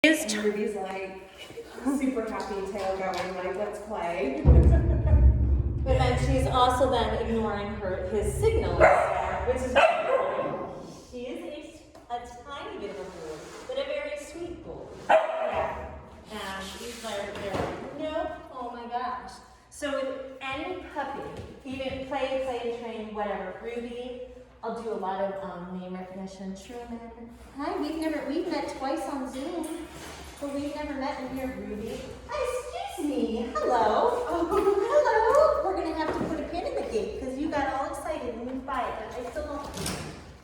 And Ruby's like super happy tail going, like, let's play. But then she's also then ignoring his signals, which is very cool. She is a tiny bit of a fool, but a very sweet fool. Yeah. And she's like, nope, oh my gosh. So with any puppy, even play, train, whatever, Ruby, I'll do a lot of name recognition. Truman. Hi, we've met twice on Zoom, but we've never met in here, Ruby. Hi, excuse me. Hello. Hello. We're gonna have to put a pin in the gate because you got all excited and moved by it, but I still don't.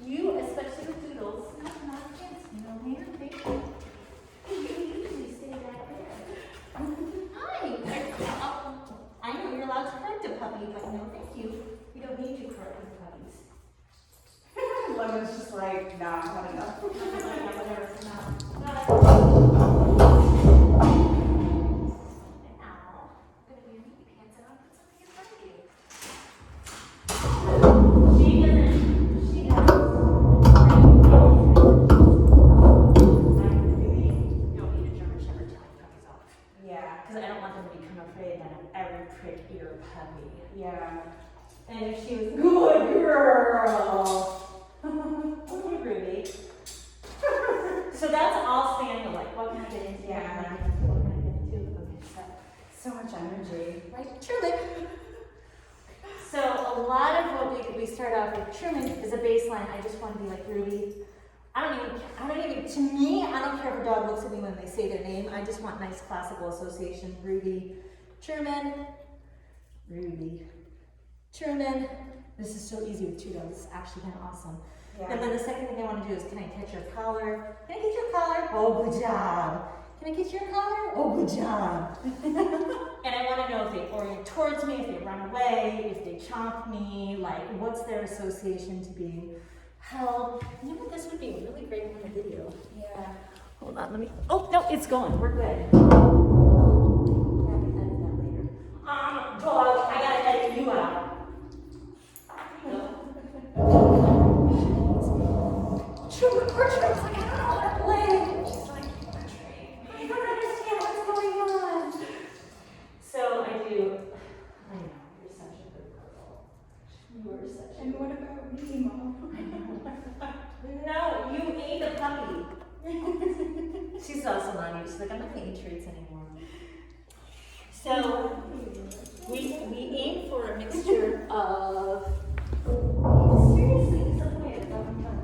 You, especially with doodles, not kids, you know, here, thank you. You usually stay right there. Hi. I know you're allowed to correct a puppy, but no, thank you. We don't need you correcting puppies. Lemon's just like, nah, not enough. Yeah. And if she was good girl. Ruby. So that's all Samuel like. What can I get into? Yeah. What can I get into? Okay, So much energy. right, Truman. So a lot of what we start off with Truman is a baseline. I just want to be like Ruby. To me, I don't care if a dog looks at me when they say their name. I just want nice classical association. Ruby, Truman, Ruby, Truman. This is so easy with two dogs. It's actually kind of awesome. Yeah. And then the second thing I want to do is, can I catch your collar? Can I get your collar? Oh, good job. Can I get your collar? Oh, good job. And I want to know if they orient towards me, if they run away, if they chomp me, like what's their association to being held. You know what, this would be a really great one to video. Yeah. Hold on, let me, oh, no, it's going, we're good. I can edit that later. Dog, I gotta edit you out. Truman, poor Truman's like, I don't know how to play. She's like, I don't understand what's going on. So I know, you're such a good girl. You are such a And what about me, Mom? No, you ate the puppy. She's also not used. She's like, I'm not gonna eat treats anymore. So we aim for a mixture of seriously, something I don't know.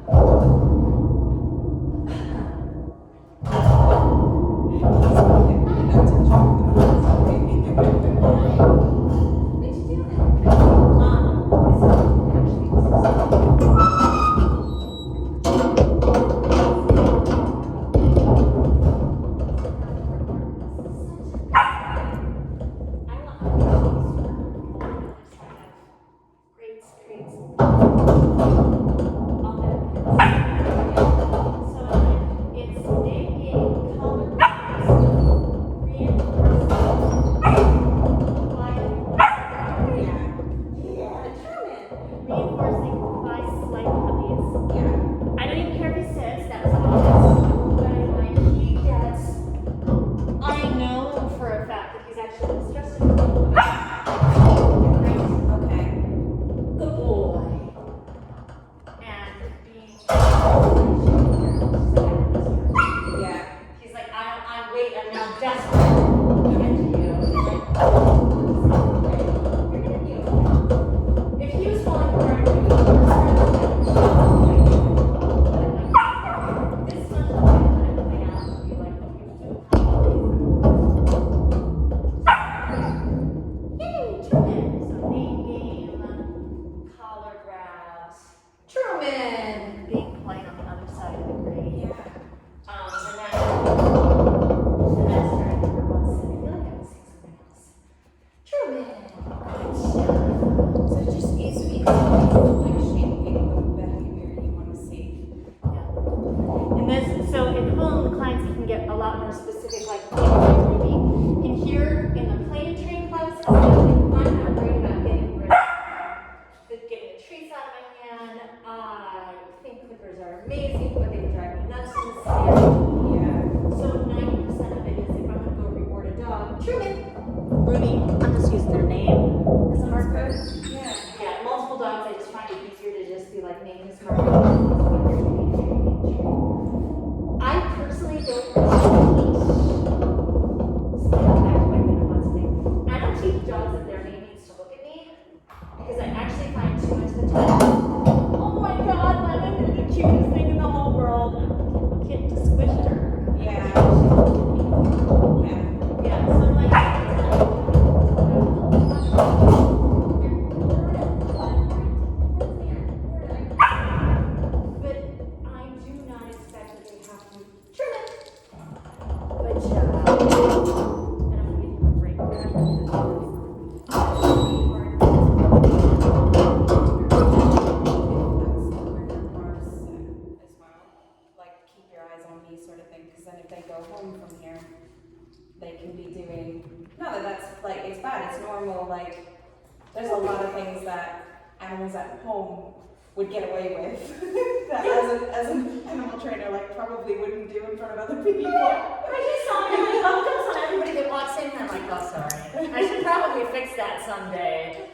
I think clippers are amazing, but they drive me nuts. Yeah. So I don't teach dogs that their name needs to look at me because I actually find too much of the time, oh my god, Lemon is the cutest thing in the whole world. Kit just squished her. Yeah. Yeah. Yeah, so I'm like, but I do not expect that they have to trim it. Good job. And I'm gonna give you a break. As well, like keep your eyes on me sort of thing, because then if they go home from here, they can be doing, not that that's like, it's bad, it's normal, like, there's a lot of things that animals at home would get away with, that as an animal trainer, like, probably wouldn't do in front of other people. I just saw it, like, comes on everybody that walks in, and I'm like, oh, sorry. I should probably fix that someday.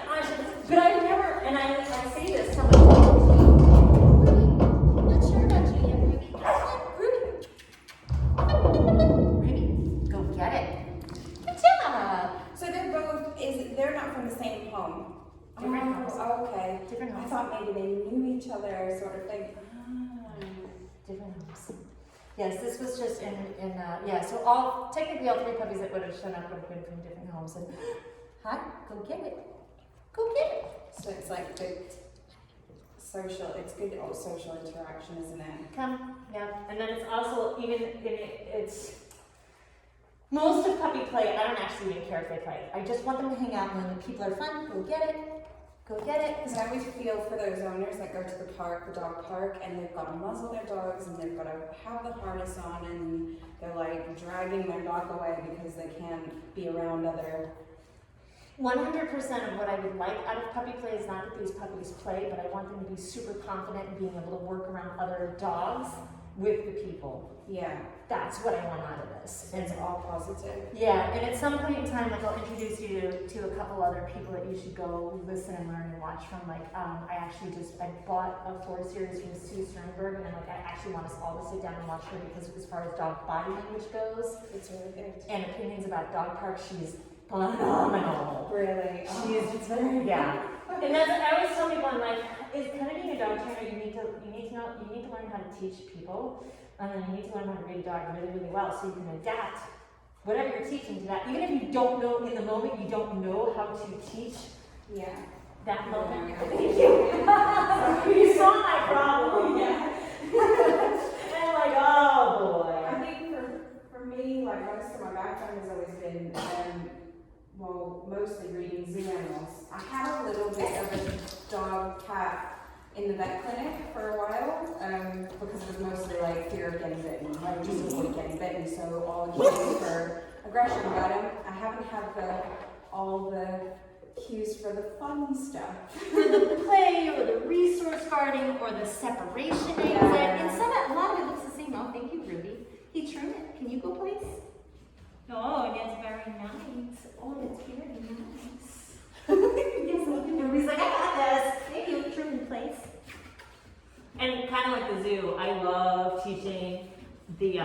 I should, but I never, and I say this, I'm like, Not sure about you yet, Ruby. Ruby, go get it. Good job. So they're not from the same home? Different homes. Oh, okay. Different I homes. thought maybe they knew each other, sort of thing. Different homes. Yes, this was just yeah, so technically all three puppies that would have shown up would have been from different homes, and, hi, go get it. Go get it. So it's like good social, it's good old social interaction, isn't it? Come, yeah, and then it's also it's most of puppy play. I don't actually even care if they play. I just want them to hang out, and when the people are fun, go get it, go get it. Because I always feel for those owners that go to the park, the dog park, and they've got to muzzle their dogs, and they've got to have the harness on, and they're like dragging their dog away because they can't be around other. 100% of what I would like out of puppy play is not that these puppies play, but I want them to be super confident in being able to work around other dogs with the people. Yeah, That's what I want out of this. it's all positive. Yeah, and at some point in time, like I'll introduce you to a couple other people that you should go listen and learn and watch from. Like, I bought a 4 series from Sue Sternberg, and I actually want us all to sit down and watch her because as far as dog body language goes It's really good. and opinions about dog parks, she's phenomenal. Really. She's yeah. And that's I always tell people, I'm like, is kind of being a dog trainer, you need to learn how to teach people, and then you need to learn how to read a dog really, really well so you can adapt whatever you're teaching to that. Even if you don't know in the moment, you don't know how to teach Yeah. that moment. Yeah. Thank you. You saw my problem. Yeah. And I'm like, oh boy. I think for me, like most of my background has always been, mostly reading zoo animals. I had a little bit of a dog cat in the vet clinic for a while, because it was mostly like fear of getting bitten. I would just avoid getting bitten, so all cues for aggression about him. I haven't had all the cues for the fun stuff. For the play or the resource guarding or the separation exit. Yeah. And a lot of it looks the same. Oh, thank you, Ruby. Hey, Truman, can you go, please? Oh, that's very nice. Oh, that's very nice. Yes, Ruby's like, I got this. Thank you, Truman, please. And kind of like the zoo, I love teaching the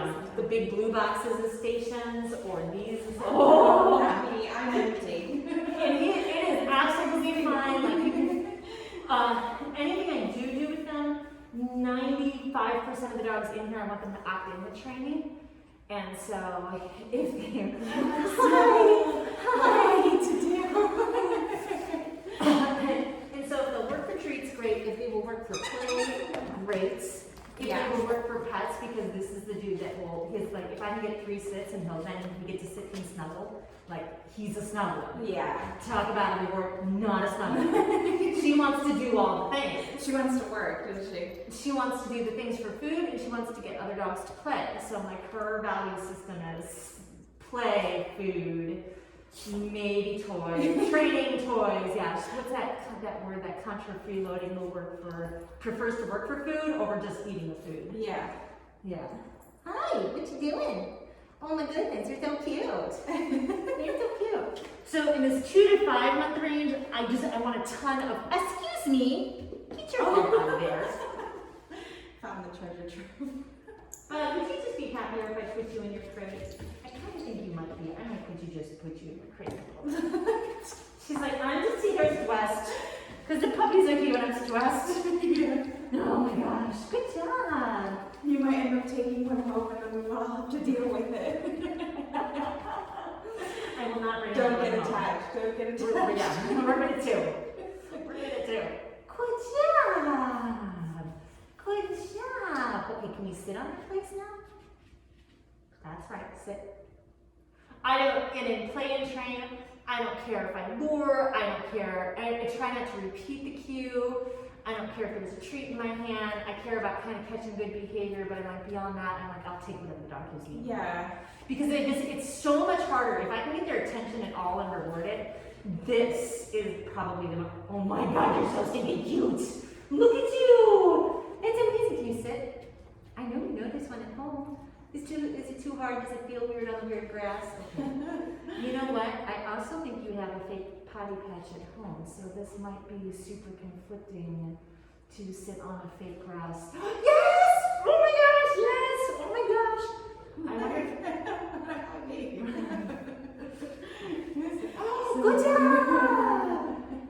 big blue boxes as stations or these. Oh, not me. I'm empty. And it is absolutely fine. Like you can, anything I do with them, 95% of the dogs in here, I want them to opt in the training. And so if they're what I need to do. And so if they'll work for treats, great. If they will work for play, great. If they will work for pets, because this is the dude that will, if I can get 3 sits and he get to sit and snuggle, like he's a snuggler. Yeah. Talk about a reward, not a snuggler. She wants to do all the things. She wants to work, doesn't she? She wants to do the things for food, and she wants to get other dogs to play. So like her value system is play, food, maybe toys, training toys. Yeah, what's that word? That contra freeloading will work for, prefers to work for food over just eating the food. Yeah. Yeah. Hi, what you doing? Oh my goodness, you're so cute. You're so cute. So in this 2 to 5 month range, I want a ton of. Excuse me. Get your head out of there. Found the treasure trove. Would you just be happier if I put you in your crate? I kind of think you might be. I might put you in your crate. She's like, I'm just here stressed. Because the puppies are here when I'm stressed. Oh my gosh, good job. You might end up taking one home and then we will have to deal with it. I will not bring Don't one get home. attached. Don't get attached. Yeah, we're gonna do. We're gonna do. Good job. Good job. Okay, can you sit on your place now? That's right, sit. I don't get in play and train. I don't care if I lure. I don't care. I try not to repeat the cue. I don't care if there's a treat in my hand. I care about kind of catching good behavior, but like beyond that, I'm like, I'll take whatever the dog gives me. Yeah. Because it's so much harder. If I can get their attention at all and reward it, this is probably the, oh my God, you're so stinking cute. Look at you. It's amazing. Can you sit? I know you know this one at home. Is it too hard? Does it feel weird on the weird grass? Okay. You know what? I also think you have a fake potty patch at home, so this might be super conflicting to sit on a fake grass. Yes! Oh my gosh, yes! Oh my gosh! I wonder oh, good job!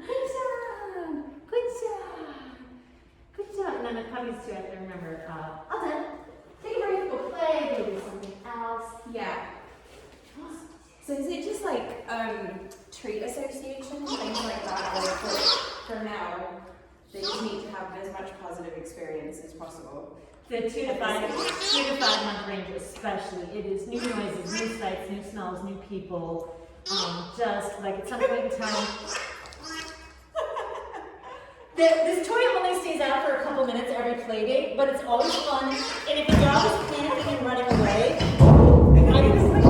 Good job! Good job! Good job! And then the puppies too, I have to remember, all done. Take a break, go play, go do something else. Yeah. So is it just like treat association and things like that, or for now they just need to have as much positive experience as possible? The 2 to 5 month range especially, it is new noises, new sights, new smells, new people. Just like at some point in time, this toy only stays out for a couple minutes every play date, but it's always fun. And if the dog is panicking and running away, I'm just like,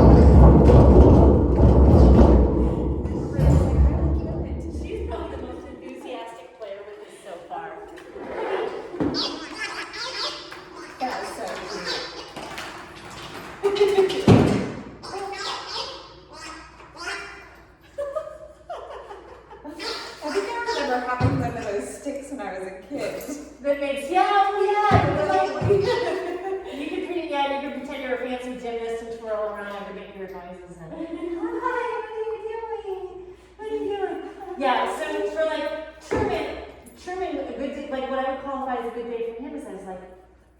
she's probably the most enthusiastic player with this so far. That is so cute. I think I remember having one of those sticks when I was a kid. That makes, yeah, like, you can pretend you're a fancy gymnast and twirl around and make weird noises and, hi, what are you doing? What are you doing? Yeah, so for like Truman, a good day, like what I would qualify as a good day for him is I was like,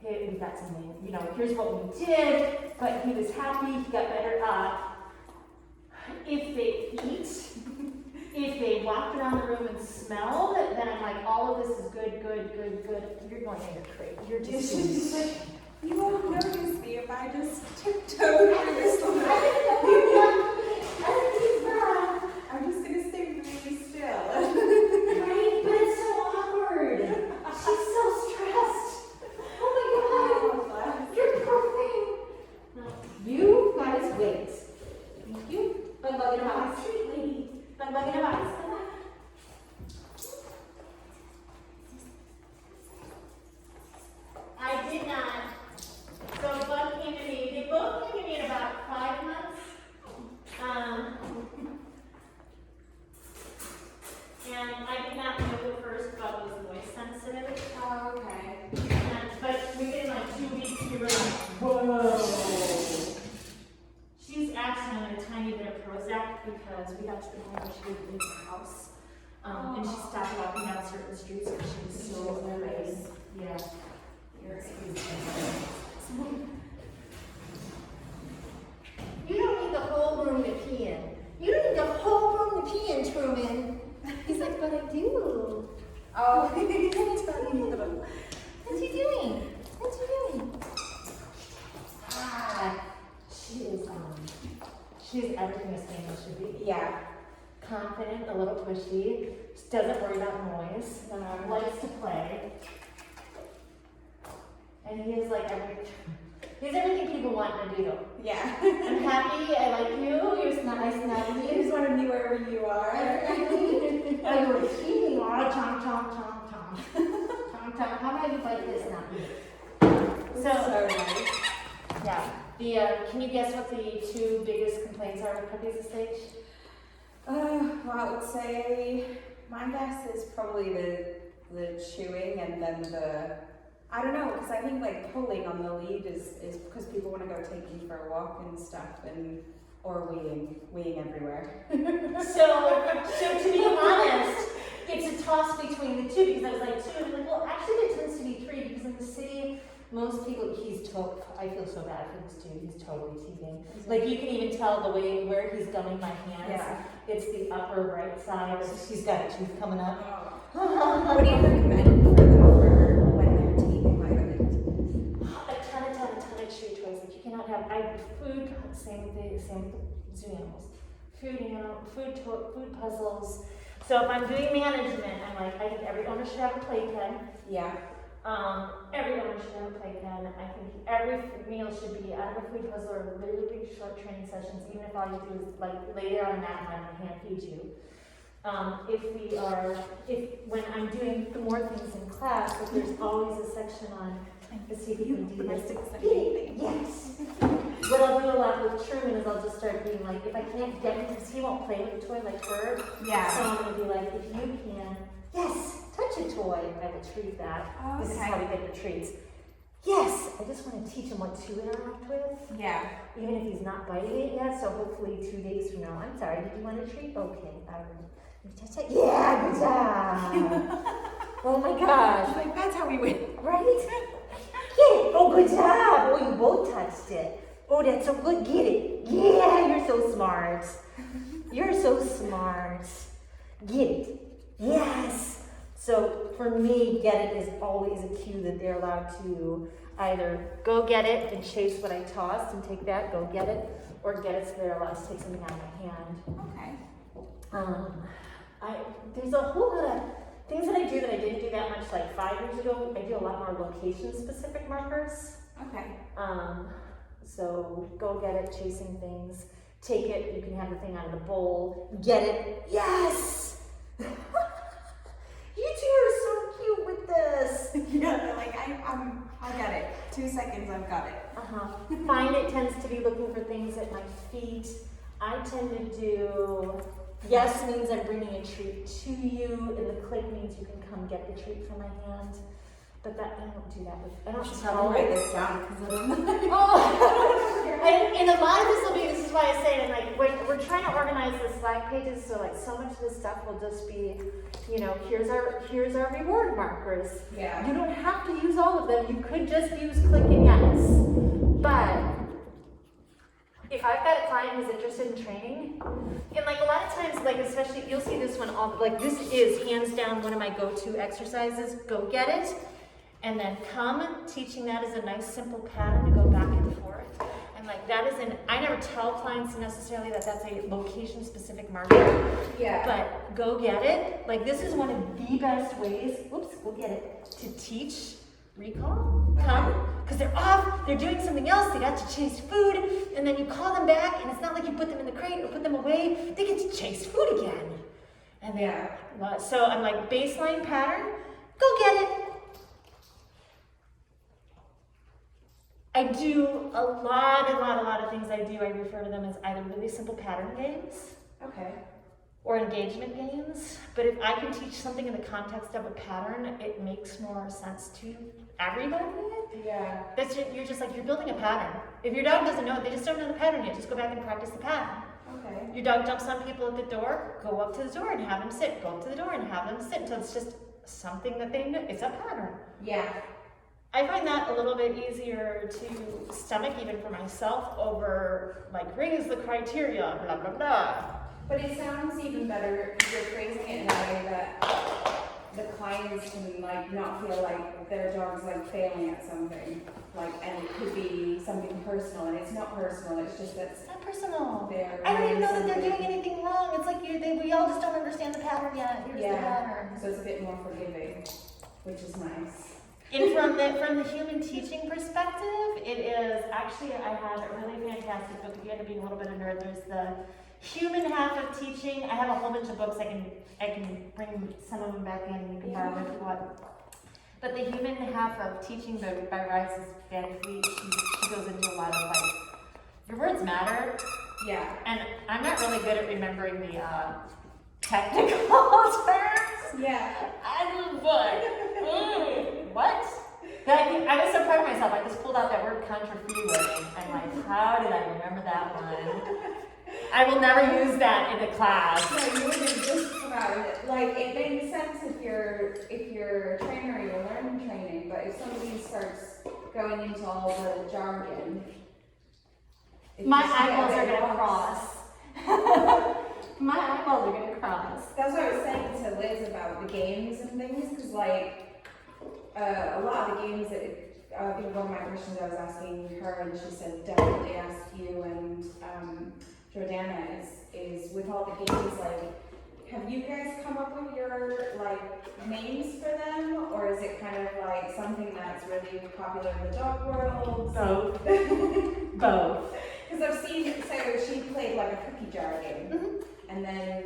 hey, we got something, you know, here's what we did, but he was happy, he got better. If they eat, if they walked around the room and smelled, then I'm like, all of this is good. You're going in your crate. You're just She's like, you won't notice me if I just tiptoe through this little. I'm just gonna stay really still. Right? But it's so awkward. She's so stressed. Oh my God. You're perfect. You guys wait. Thank you. Bug in a box. Sweet lady. Bug in a box. Come on. I did not. So Bug came to me. They both came to me in about 5 months. And I did not know at first Bug was noise sensitive. Oh, okay. But within like 2 weeks, we were like, whoa. She's actually on a tiny bit of Prozac because we got to the point where she didn't leave the house. And she stopped walking down certain streets because she was so nervous. Yeah. You don't need the whole room to pee in. You don't need the whole room to pee in, Truman. He's like, but I do. Oh, What's he doing? What's he doing? She's everything a spaniel should be. yeah. Confident, a little pushy, just doesn't worry about noise, likes to play. And he is like he's everything people want to do. Yeah. I'm happy, I like you, you're nice and I happy. just want to be wherever you are. I go, here you are, chomp, chomp, chomp, chomp. Chomp, chomp. How about you bite this now? So nice. Yeah. Can you guess what the 2 biggest complaints are with puppies this stage? Well, I would say my guess is probably the chewing and then I don't know, because I think like pulling on the lead is because people want to go take you for a walk and stuff, and or weeing everywhere. So to be honest, it's a toss between the two, because I was like two, and I'm like, well, actually there tends to be three, because in the city, most people, I feel so bad for this dude, he's totally teething. Like, you can even tell the way where he's gumming my hands. Yeah. It's the upper right side, he's got a tooth coming up. What do you recommend for them for when they're teething like that? A ton of treat toys. Like, you cannot have, food, same with zoo animals. Food puzzles. So if I'm doing management, I'm like, I think every owner should have a playpen. Yeah. Every owner should have a playpen. I think every meal should be out of a food puzzle or really big short training sessions, even if all you do is like lay there on a mat and I'm gonna hand feed you. When I'm doing the more things in class, like there's always a section on, let's see if you can do this. Yes. What I'll do a lot with Truman is I'll just start being like, if I can't get him, because he won't play with a toy like her. Yeah. So I'm gonna be like, if you can, yes, touch a toy, I will treat that. Oh, This is okay. how we get the treats. Yes, I just want to teach him what to interact with, Yeah. even if he's not biting it yet. So hopefully 2 days from now, I'm sorry, did you want a treat? Okay, I will. You touch it? Yeah, good job. Oh my gosh. Like, that's how we win. Right? Yeah. Oh, good job. Oh, you both touched it. Oh, that's so good. Get it. Yeah, you're so smart. You're so smart. Get it. Yes. So for me, get it is always a cue that they're allowed to either go get it and chase what I tossed and take that, go get it, or get it so they're allowed to take something out of my hand. Okay. There's a whole lot of things that I do that I didn't do that much like 5 years ago. I do a lot more location-specific markers. Okay. So go get it, chasing things. Take it, you can have the thing out of the bowl. Get it, yes! You two are so cute with this. Yeah, they're like, I got it. 2 seconds, I've got it. Find it tends to be looking for things at my feet. I tend to do, yes means I'm bringing a treat to you, and the click means you can come get the treat from my hand. But that, I don't do that with, I don't Just tell write them. this down because I don't know. Oh, and a lot of this will be, this is why I say it, like, we're trying to organize the Slack pages, so like so much of this stuff will just be, you know, here's our reward markers. Yeah. You don't have to use all of them, you could just use click and yes. But if I've got a client who's interested in training, and like a lot of times, like especially, you'll see this one, like this is hands down one of my go-to exercises, go get it. And then come, teaching that as a nice simple pattern to go back and forth. And like that is I never tell clients necessarily that that's a location specific marker. Yeah. But go get it. Like this is one of the best ways, whoops, go get it, to teach recall. Come, because they're off, they're doing something else, they got to chase food, and then you call them back, and it's not like you put them in the crate or put them away, they get to chase food again. And so I'm like, baseline pattern, go get it. I do a lot of things I refer to them as either really simple pattern games Okay. or engagement games. But if I can teach something in the context of a pattern, it makes more sense to everybody. Yeah. You're just like, you're building a pattern. If your dog doesn't know it, they just don't know the pattern yet, just go back and practice the pattern. Okay. Your dog jumps on people at the door, go up to the door and have them sit. Go up to the door and have them sit until it's just something that they know. It's a pattern. Yeah. I find that a little bit easier to stomach even for myself over like rings the criteria, blah, blah, blah. But it sounds even better if you're phrasing it in a way that the clients can like not feel like their dog's like failing at something. Like, and it could be something personal, and it's not personal, it's just that It's not personal. they're I don't even know that they're something. doing anything wrong. It's like we all just don't understand the pattern yet. Here's the Yeah. pattern. So it's a bit more forgiving, which is nice. And from the human teaching perspective, it is actually, I have a really fantastic book. If you end up being a little bit of a nerd, there's the human half of teaching. I have a whole bunch of books. I can bring some of them back in. You can borrow them if you want. But the human half of teaching by Rises Van Fleet, she goes into a lot of like, your words matter. Yeah. And I'm not really good at remembering the technical terms. Yeah. I'm like, what? I was so proud of myself. I just pulled out that word contra-free-wording. I'm like, how did I remember that one? I will never use that in a class. No, you wouldn't just about it. Like, it makes sense if you're a trainer or you're learning training, but if somebody starts going into all the jargon, it My just gets eyeballs a are bit gonna lost. cross. My eyeballs are gonna cross. That's what I was saying to Liz about the games and things, because like a lot of the games that I think one of my questions I was asking her, and she said definitely ask you and Jordana is with all the games, like, have you guys come up with your like names for them, or is it kind of like something that's really popular in the dog world? Both. Both. Because I've seen, so she played like a cookie jar game, and then,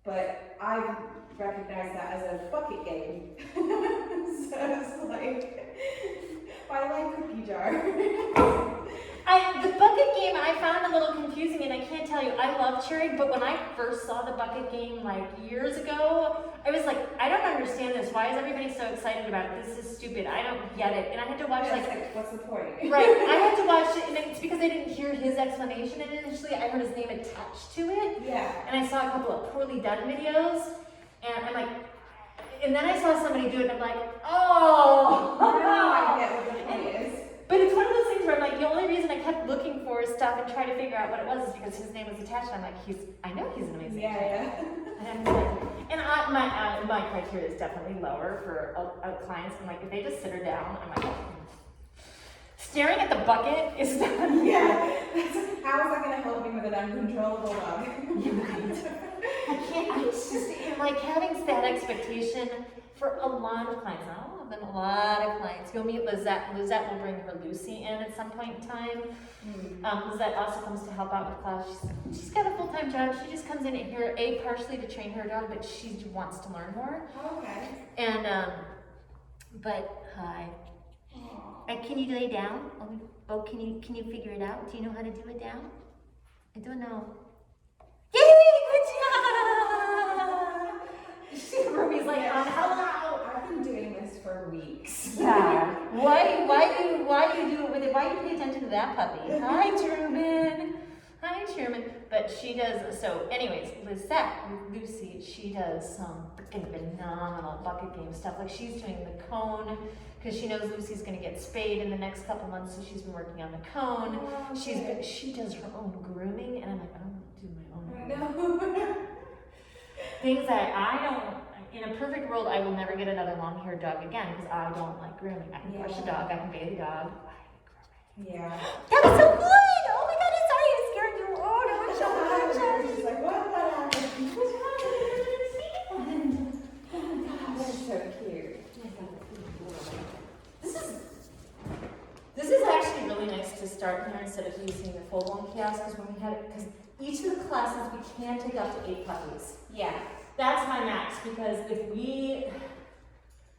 but I've recognized that as a bucket game. So it's like, I like cookie jar. The bucket game I found a little confusing, and I can't tell you, I love cheering, but when I first saw the bucket game like years ago, I was like, I don't understand this. Why is everybody so excited about it? This is stupid. I don't get it. And I had to watch like, what's the point? right, I had to watch it, and it's because I didn't hear his explanation initially. I heard his name attached to it, Yeah. and I saw a couple of poorly done videos, and I'm like, and then I saw somebody do it, and I'm like, oh! Now I get what the point is. But it's one of those things where I'm like, the only reason I kept looking for stuff and trying to figure out what it was is because his name was attached. And I'm like, I know he's an amazing trainer. Yeah. And I'm like, and my criteria is definitely lower for clients. I'm like, if they just sit her down, I'm like, staring at the bucket is not. Yeah. How is that going to help me with an uncontrollable dog? I can't. I just am like having that expectation for a lot of clients. Not all of them, a lot of clients. You'll meet Lizette. Lizette will bring her Lucy in at some point in time. Lizette also comes to help out with class. She's got a full-time job. She just comes in here, partially to train her dog, but she wants to learn more. Okay. And, but, hi. Can you lay down? Oh, can you figure it out? Do you know how to do it down? I don't know. Yay, good job! Ruby's like, hello! I've been doing this for weeks. Yeah. Why do you do it with it? Why do you pay attention to that puppy? Hi, Truman. Hi, Truman. But she does, so anyways, Lizette, with Lucy, she does some freaking phenomenal bucket game stuff. Like she's doing the cone, because she knows Lucy's gonna get spayed in the next couple months, so she's been working on the cone. Oh, She does her own grooming, and I'm like, I don't want to do my own I grooming. know. Things that I don't, in a perfect world, I will never get another long-haired dog again because I don't like grooming. I can brush the dog, I can bathe the dog. Yeah. That was so good! Oh my god, I'm sorry I scared you. Oh no, I'm sorry. She's like, what happened? That's so cute. This is actually really nice to start here instead of using the full-blown kiosk because when we had it, because each of the classes we can take up to 8 puppies. Yeah. That's my max because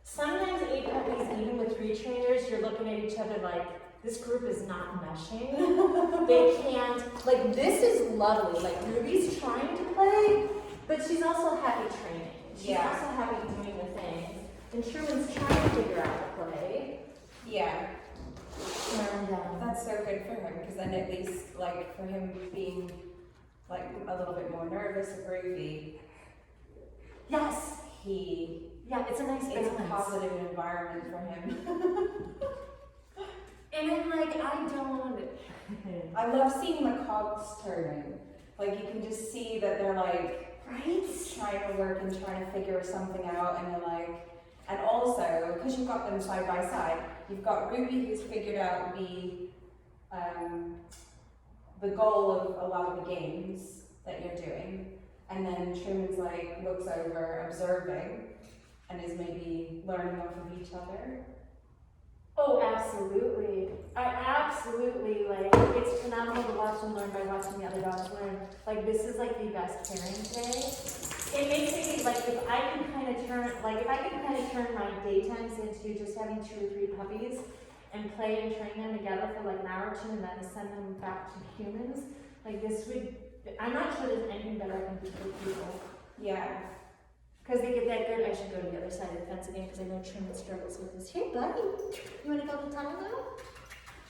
sometimes 8 puppies, even with 3 trainers, you're looking at each other like, this group is not meshing. They can't, like this is lovely. Like Ruby's trying to play, but she's also happy training. She's also happy doing the things. And Truman's trying to figure out the play. Yeah. And That's so good for him, because then at least, like, for him being, like, a little bit more nervous or groovy, yes, it's it's a nice a balance. positive environment for him. And then like I love seeing the cogs turning. Like, you can just see that they're, like, trying to work and trying to figure something out, and they're like, and also, because you've got them side by side, you've got Ruby who's figured out the goal of a lot of the games that you're doing, and then Truman's like, looks over, observing, and is maybe learning off of each other. Oh, absolutely. I absolutely, like, it's phenomenal to watch them learn by watching the other dogs learn. Like, this is like the best pairing day. It makes me think, like, if I can kind of turn my daytimes into just having 2 or 3 puppies and play and train them together for like an hour or 2 and then send them back to humans, like this would, I'm not sure there's anything better I can do for people. Yeah. Because they get that good, I should go to the other side of the fence again because I know Truman struggles with this. Hey, buddy, you want to go to the tunnel now?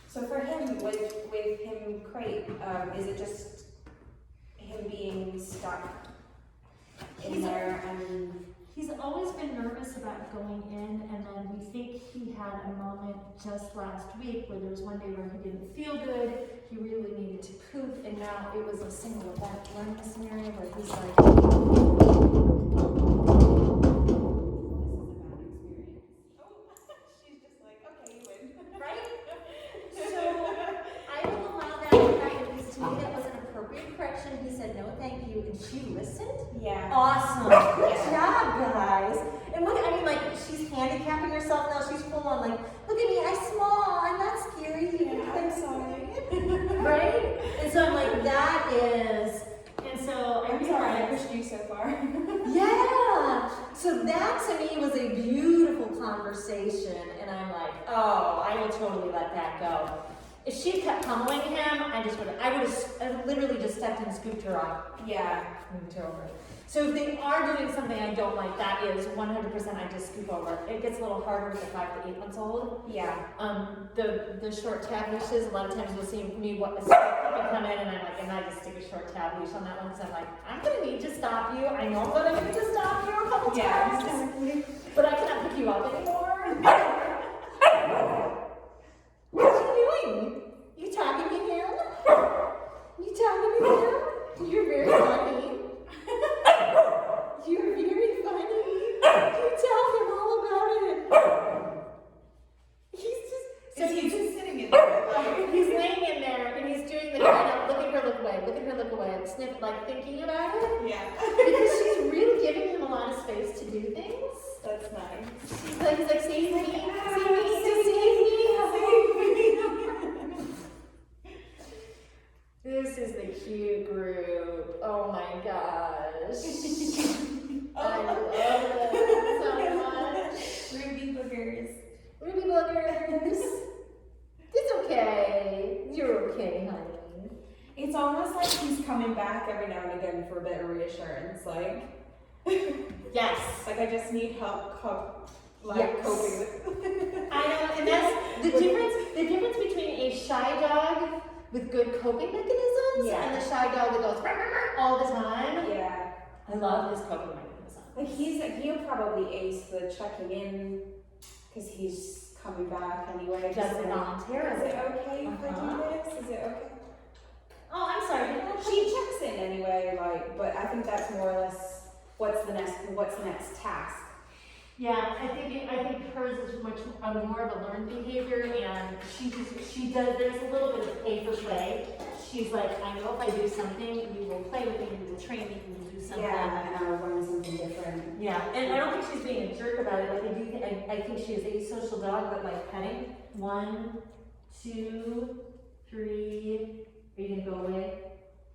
So for him, with him crate, is it just him being stuck in there and? He's always been nervous about going in, and then we think he had a moment just last week where there was one day where he didn't feel good, he really needed to poop, and now it was a single event learning scenario where he's like, She's just like, okay, you win. Right? So I will allow that to happen because to me that was an appropriate correction. He said no, thank you, and she listened. Yeah. Awesome. Good job, guys. And look, I mean, like, she's handicapping herself now. She's full on, like, look at me, I'm small. I'm not scary. I'm sorry. Right? And so I'm like, that is, and so I'm sorry I pushed you so far. yeah. So that to me was a beautiful conversation. And I'm like, oh, I will totally let that go. If she kept pummeling him, I would have literally just stepped and scooped her off. Yeah. Moved her over. So if they are doing something I don't like, that is 100% I just scoop over. It gets a little harder with the 5 to 8 months old. Yeah. The short tab leashes, a lot of times you'll see me come in and I'm like, and I just stick a short tab leash on that one because I'm like, I'm gonna need to stop you. I know I'm gonna need to stop you a couple times, but I cannot pick you up anymore. What are you doing? You talking to him? You talking to him? You're very funny. You're very funny. You tell him all about it. He's just So he's just sitting in there. he's laying in there and he's doing the kind of look at her, look away, and sniff, like thinking about it. Yeah. Because she's really giving him a lot of space to do things. That's nice. He's like, save me, save me, just save me. This is the cute group. Oh my gosh. I love it so much. Ruby boogers. Ruby boogers. It's okay. You're okay, honey. It's almost like he's coming back every now and again for a bit of reassurance. Like, Yes. like I just need help Yes. coping with. I know, and that's the difference. The difference between a shy dog with good coping mechanisms Yeah. and the shy dog that goes all the time. Yeah. I love his coping mechanism. Like he'll probably ace the checking in because he's coming back anyway. Does Just it like, voluntarily. Is it okay if I Uh-huh. do this? Is it okay? Oh, I'm sorry. She checks in anyway, like, but I think that's more or less what's the next task. yeah, I think hers is much more of a learned behavior, and she does, there's a little bit of pay for play. She's like, I know if I do something, you will play with me, you will train me, you will do something. Yeah, and I'll learn something different. Yeah, and I don't think she's being a jerk about it. Like I think she is a social dog, but like petting. 1, 2, 3. Are you gonna go away?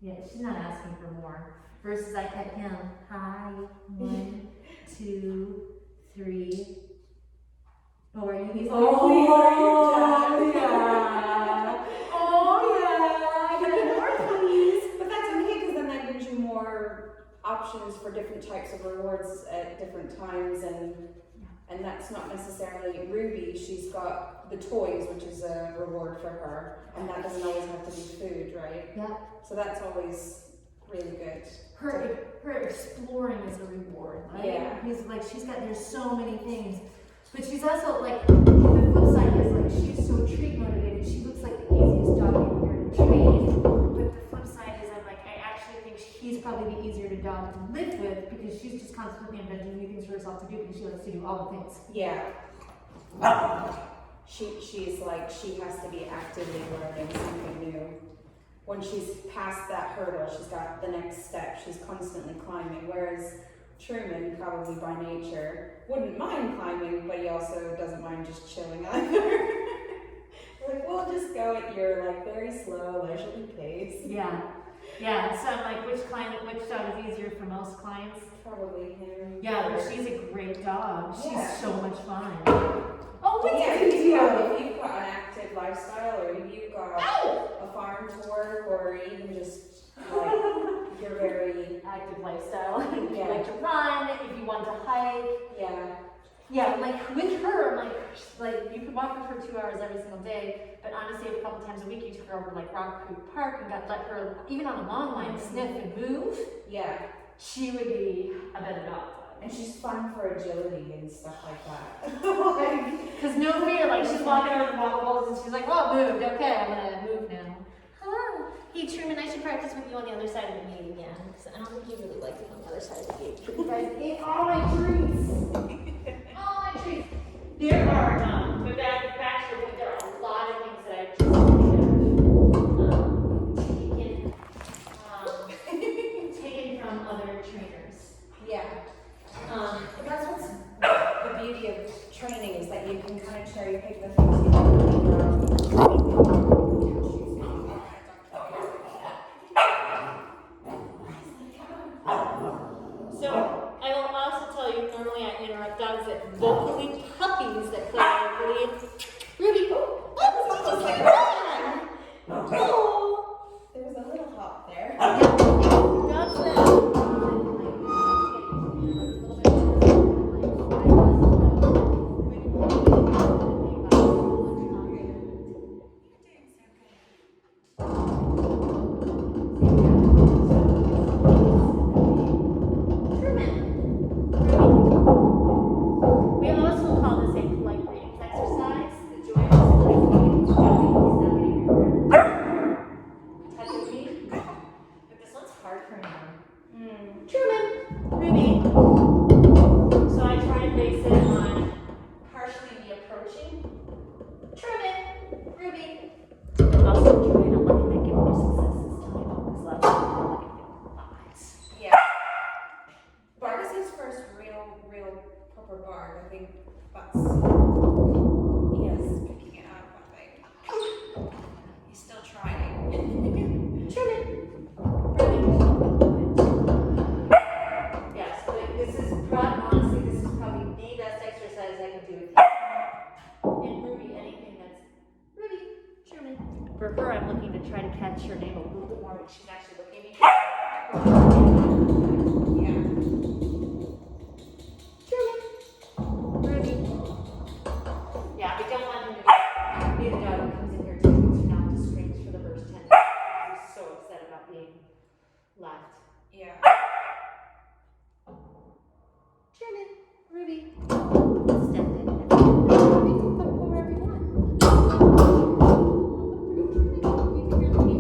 Yeah, she's not asking for more. Versus I pet him. Hi. 1, 2, 3. Oh, are you? He's Oh, yeah. Oh yeah. Give me more, please. But that's okay because then that gives you more options for different types of rewards at different times, and that's not necessarily Ruby. She's got the toys, which is a reward for her, and that doesn't always have to be food, right? Yeah. So that's always really good. Her exploring is a reward, right? Yeah. He's like, there's so many things. But she's also like, the flip side is like, she's so treat motivated. She looks like the easiest dog in here to train. But the flip side is I'm like, I actually think she's probably the easier dog to live with because she's just constantly inventing new things for herself to do because she likes to do all the things. Yeah. She's like, she has to be actively learning something new. When she's past that hurdle, she's got the next step. She's constantly climbing. Whereas Truman, probably by nature, wouldn't mind climbing, but he also doesn't mind just chilling either. Like, we'll just go at your like very slow, leisurely pace. Yeah. Yeah. So I'm like, which dog is easier for most clients? Probably him. Yeah, but she's a great dog. She's Yeah. so much fun. Oh, what Yeah, did you do? if you've got an active lifestyle, or if you've got a farm to work, or even just like you're very Active lifestyle. If you Yeah. like to run, if you want to like with her, like you could walk her for 2 hours every single day, but honestly, a couple times a week, you took her over to like Rock Creek Park and let her, even on the long line, sniff and move. Yeah. She would be a better dog. And she's fun for agility and stuff like that. Because no fear, like she's walking over the walkables and she's like, well, moved, okay, I'm gonna move now. Hello. Hey Truman, I should practice with you on the other side of the gate again. Because I don't think you really like it on the other side of the gate. You guys ate all my treats. All my treats. There are, but actually, there are a lot of things that I just taken from other trainers. Yeah. But that's what's the beauty of training is that you can kind of cherry pick the things you want. So I will also tell you, normally I interrupt dogs that vocally, puppies that play vocally. Ruby, oh, just like that. Oh. There was a little hop there. Dogs that. We also call this a polite breathing exercise. The joy touching me. But this one's hard for him. Truman, Ruby. So I try and base it on partially me approaching. Truman, Ruby. But also trying to let him get more success this time. Because last time I felt like I failed a lot. Yeah. Bark is his first real proper bark. I think that's yes, picking it up. I think he's still trying. Yes, but this is honestly, this is probably the best exercise I can do with you. And Ruby, anything that's Ruby, Truman. For her, I'm looking to try to catch her name a little bit more, but she's actually looking at me. Yeah. Truman, Ruby. Yeah, we don't want him to be the dog who comes in here to knock the strings for the first 10 minutes. He's so upset about being left. Yeah. Truman, Ruby. Step in. Ruby, come wherever you want. You can hear the baby.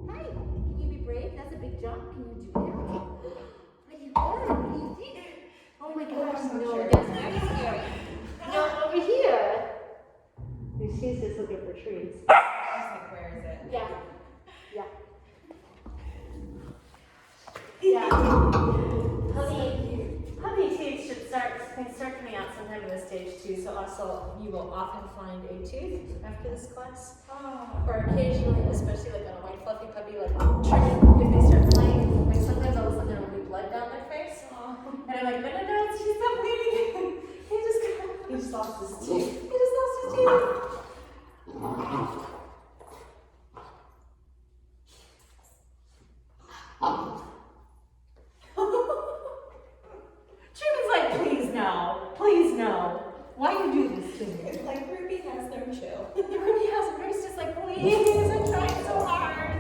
Hi, can you be brave? That's a big jump. Can you do that? What you are? What do you think? Oh my gosh, I'm no, sure. that's very scary. No, over here. She's just looking for treats. I was like, where is it? Yeah. Yeah. Yeah. Honey teeth can start coming out sometime in this stage too. So also you will often find a tooth after this class. Or occasionally, especially like on a white fluffy puppy, like if they start playing, like sometimes all of a sudden there will be blood down their face. And I'm like, no, she's not bleeding. He just lost his tooth. He just lost his tooth. Truman's like, please no. Why you do this to me? It's like Ruby has them chill. Ruby has Ruby's just like, please, I'm trying so hard.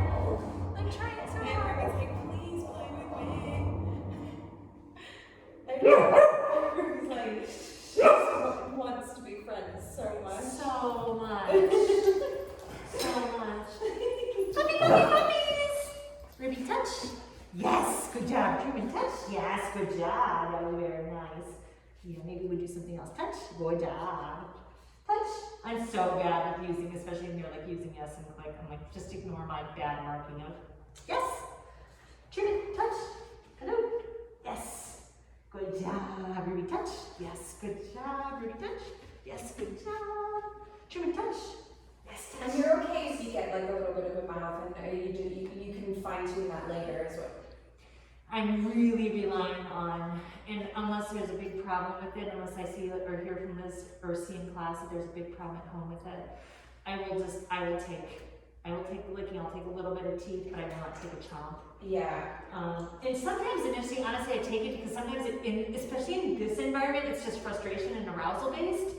I'm trying so And hard. Ruby's like, please play with me. And Ruby's like, she just wants to be friends so much. So much. Puppies. Ruby, touch. Yes, good job. Truman, touch. Yes, good job. That was very nice. Yeah, maybe we do something else. Touch. Good job. Touch. I'm so bad at using, especially when you're like using yes and click. I'm like, just ignore my bad marking of yes. Truman, touch. Hello. Yes. Good job. Ruby, touch. Yes, good job. Ruby, touch. Yes, good job. Truman, touch. Yes, touch. And you're okay if you get like a little bit of a mouth, and you can fine tune that later as well. I'm really relying on, and unless there's a big problem with it, unless I see or hear from this or see in class that there's a big problem at home with it, I will I will take the licking, I'll take a little bit of teeth, but I will not take a chomp. Yeah. And sometimes, interesting, honestly, I take it because sometimes, especially in this environment, it's just frustration and arousal based.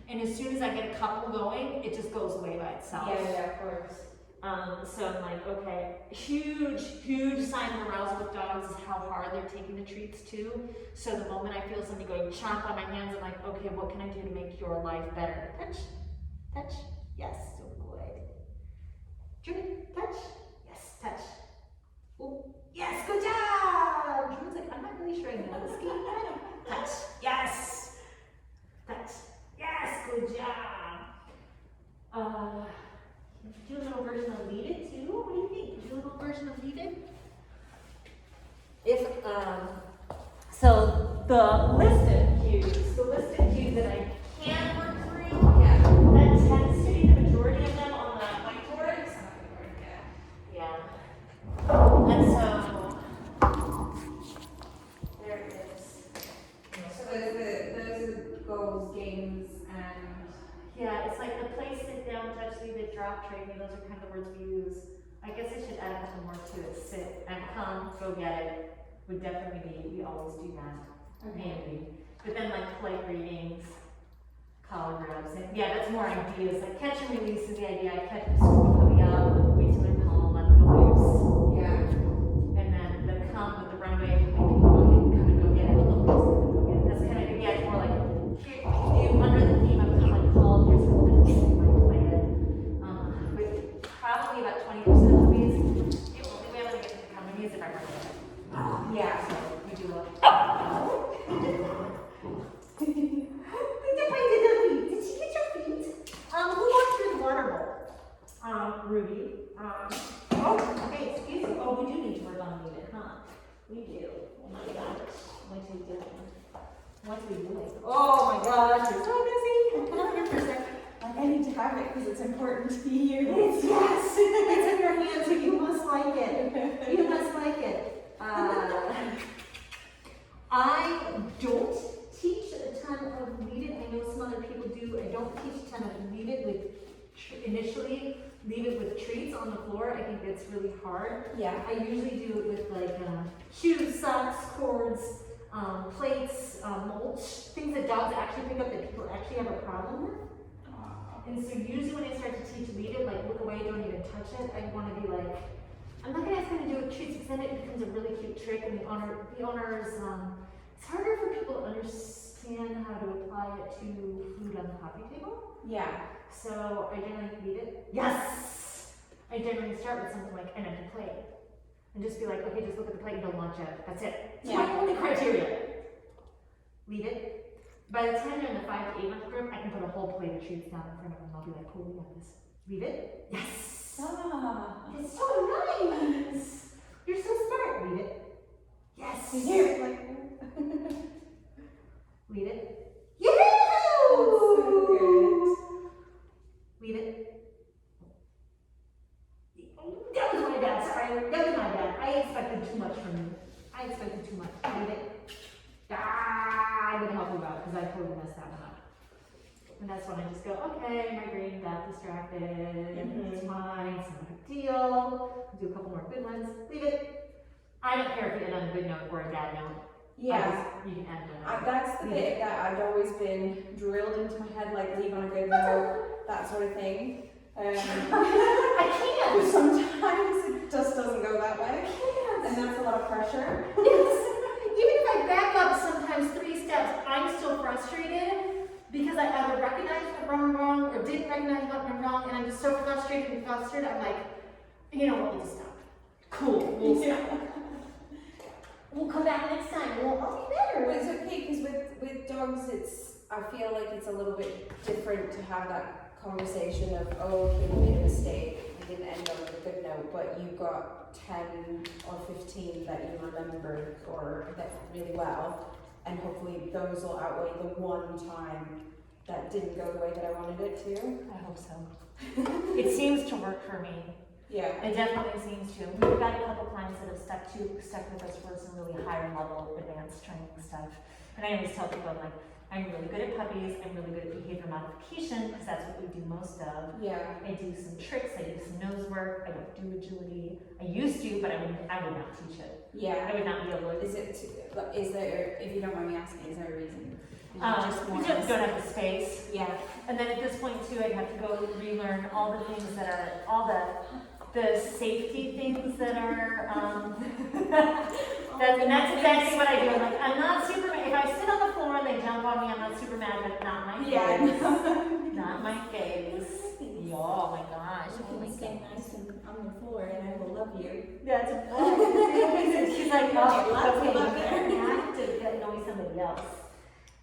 And as soon as I get a couple going, it just goes away by itself. Yeah, of course. So I'm like, okay, huge sign of arousal with dogs is how hard they're taking the treats too. So the moment I feel something going chomp on my hands, I'm like, okay, what can I do to make your life better? Touch, yes, so good. Judy, touch, yes, touch. Oh, yes, good job! Judy's like, I'm not really sure I know this game yet. Touch, yes! Touch, yes, good job! Do a little version of Lead It too? What do you think? Do a little version of Lead It? So the listed cues that I can work through, that tends to be the majority of them on the whiteboard. Yeah. And so, there it is. So those are goals, games, and Yeah, it's like the play, sit down, touch, leave it, drop, trade me. Those are kind of the words we use. I guess I should add a couple more to it. Sit and come, go get it. Would definitely be, we always do that. Maybe. But then like polite readings, collar grabs, and yeah, that's more ideas. Like catch and release is the idea. I catch the scoop coming up, wait till they're calm, let them go loose. yeah. And then the come with the runway, come and go get it. That's kind of, yeah, it's more like, here, under the theme of come and call, here's something that you might play it. With probably about 20% of the bees, the only way I'm going to get to the company is if I run it. Yeah. So we do a. Did she get your feet? Who walked through the water bowl? Ruby. Okay, excuse me. Oh, we do need to work on it, huh? We do. Oh my gosh. What are you doing? What's we doing? Oh my gosh, you're so busy. 100%. Like I need to have it because it's important to you. Yes, it's in your hands, so you must like it. You must like it. I don't teach a ton of lead it. I know some other people do. I don't teach a ton of lead it with initially leave it with treats on the floor. I think it's really hard. Yeah. I usually do it with like shoes, socks, cords, plates, mulch, things that dogs actually pick up that people actually have a problem with. And so usually when I start to teach lead it, like look away, don't even touch it, I want to be like, I'm not going to ask them to do it with treats because then it becomes a really cute trick and the owners, it's harder for people to understand how to apply it to food on the coffee table. Yeah. So I generally lead it. Yes! I generally start with something like an empty plate. And just be like, okay, just look at the plate and don't launch it. That's it. It's my only criteria. Lead it. By the time they're in the 5 to 8 month group, I can put a whole plate of treats down in front of them. I'll be like, cool, we got this. Leave it. Yes. Ah. It's so nice. You're so smart. Leave it. Yes. You're like, Leave it. so good. Leave it. That was my bad. Sorry. That was my bad. I expected too much from you. I expected too much. Leave it. I'm gonna help you out because I totally messed that one up. And that's when I just go, okay, my brain got distracted. It's fine, it's not a big deal. Do a couple more good ones. Leave it. I don't care if you end on a good note or a bad note. Yeah. You can end on a That's the bit that I've always been drilled into my head, like leave on a good note, that sort of thing. I But can't. sometimes it just doesn't go that way, and that's a lot of pressure. Yes. Even if I back up sometimes 3 steps, I'm still frustrated because I either recognized what I'm wrong or didn't recognize what I'm wrong, and I'm just so frustrated and flustered. I'm like, you know what, we'll just stop. Cool, we'll stop. We'll come back next time. I'll be better. But it's okay because with dogs, I feel like it's a little bit different to have that conversation of, oh, okay, you made a mistake, I didn't end on a good note, but you got 10 or 15 that you remembered or that really well, and hopefully those will outweigh the one time that didn't go the way that I wanted it to. I hope so. It seems to work for me. Yeah. It definitely seems to. We've got a couple clients that have stuck with us for some really higher level advanced training stuff. And I always tell people, I'm like, I'm really good at puppies, I'm really good at behavior modification, because that's what we do most of. Yeah. I do some tricks, I do some nose where I don't do agility. I used to, but I would not teach it. Yeah. I would not be able to. Is there, if you don't mind me asking, is there a reason? Is it We just don't have the space. Yeah. And then at this point too, I'd have to go relearn all the things that are, all the safety things that are, that's exactly what I do. I'm like, I'm not super, if I sit on the floor and they jump on me, I'm not super mad, but not my face. Yeah. Not my face. Oh my gosh. You can stay nice and on the floor and I will love you. That's right. She's like, oh, Lots of okay, love you there. have to get knowing somebody else.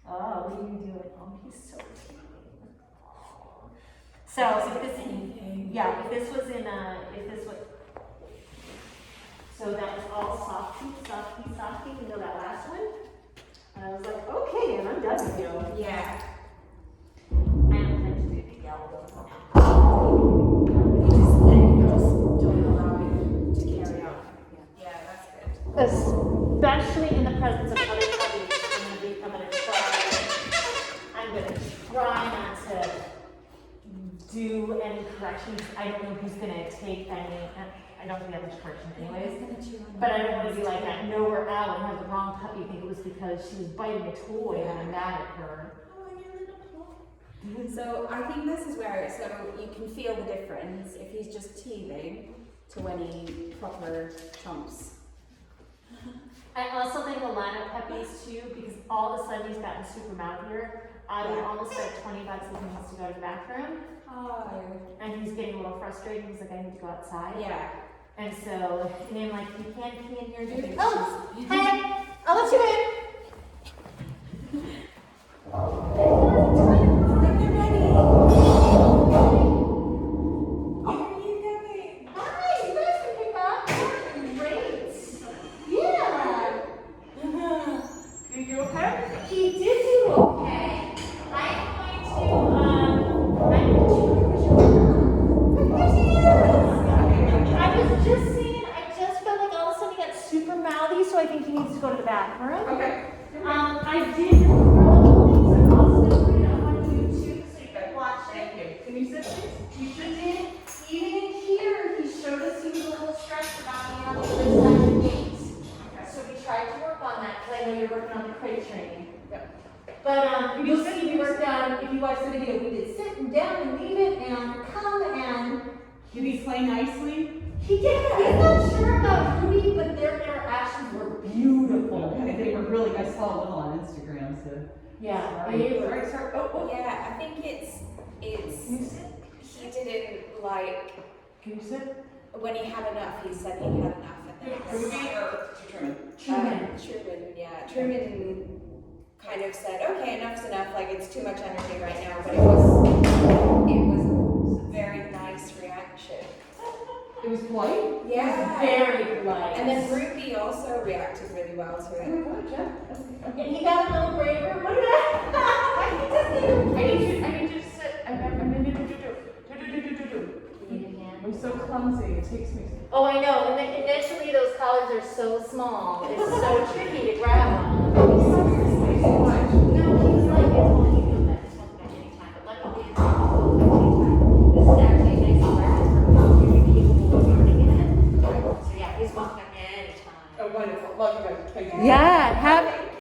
Oh, what are you doing? Oh, he's so cute. So if this, yeah, if this was in if this was, so that was all softy, softy, softy, you know that last one? And I was like, okay, and I'm done with you. Yeah. I don't tend to do the yellow. You just don't allow it to carry on. Yeah, that's good. Especially in the presence of other puppies, I'm gonna try not to do any corrections. I don't know who's gonna take any, I don't do that much correction anyways. But I don't wanna be like that, no, we're out and have the wrong puppy think it was because she was biting a toy and I'm mad at her. So I think this is where, so you can feel the difference if he's just teething to when he proper chomps. I also think Alana puppies too, because all of a sudden he's gotten super mouthier. I would almost bet $20 if he wants to go to the bathroom. Oh. And he's getting a little frustrated. He's like, I need to go outside. Yeah. And so, and I'm like, you can't pee in here, dude. Oh, Hey, I'll let you in. like they're ready. Where are you going? Hi, you guys can pick up. Great. Yeah. Are you okay? He did do okay. I'm going to, I was just saying, I just felt like all of a sudden he got super mouthy, so I think he needs to go to the bathroom. Okay. I did throw a couple things I'm also going to put it up on YouTube so you can watch it. Can you sit please? You sure did. Even in here, he showed us he was a little stressed about being on the other side of the gate. So we tried to work on that because I know you're working on the crate training. But you'll see we worked on, if you watch the video, we did sit and down and leave it and come and Did he play nicely? he did. I'm not sure about Ruby, but their interactions were beautiful. Okay, they were really, I saw a little on Instagram, so. Yeah, Sorry. they were. Sorry. Oh, Yeah, I think it's, Can you sit? he didn't like, Can you sit? when he had enough, he said he'd had enough. And Ruby or Truman? Truman, yeah. Truman kind of said, okay, enough's enough, like it's too much energy right now, but it was a very nice reaction. It was polite? Yeah. Very polite. And then Ruby also reacted really well to Oh it. my God, Jeff. And he got a little braver. What did I I need you to sit. I'm in I'm so clumsy. It takes me. Oh, I know. And then initially those collars are so small. It's so tricky to grab them.